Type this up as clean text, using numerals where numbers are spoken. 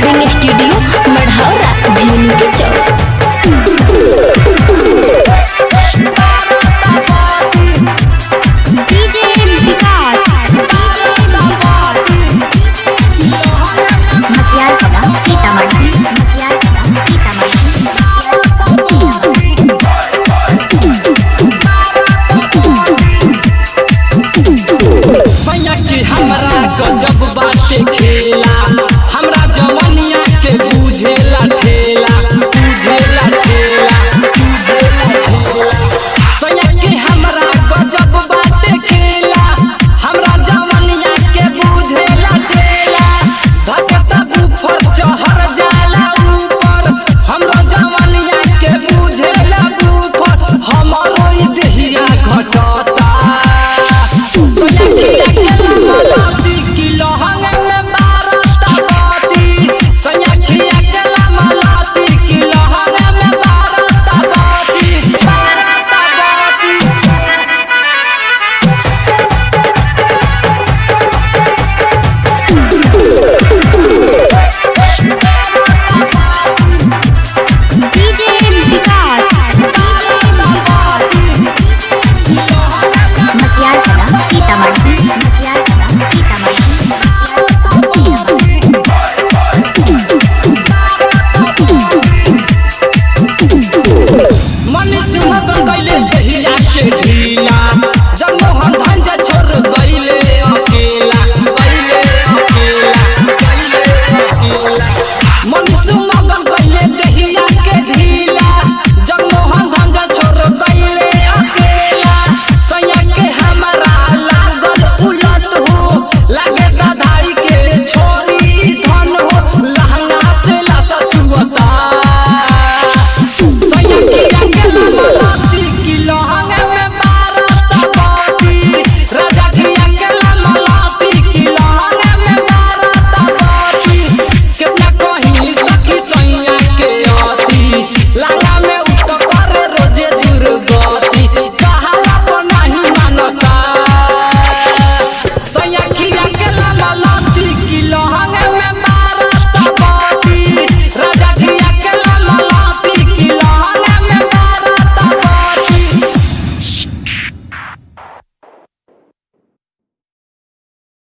Recording studio Marhaura धेनु के चौक। गजब बाटे खेला हमरा जवानिया के बुझेला ठेला बुझेला ठेला बुझेला ठेला सैया के हमरा गजब बाटे खेला हमरा जवानिया के बुझेला ठेला भगता बुफर चढ़ जाला ऊपर हमरा जवानिया के बुझेला बुफर हमरो ई देहिया घटता मन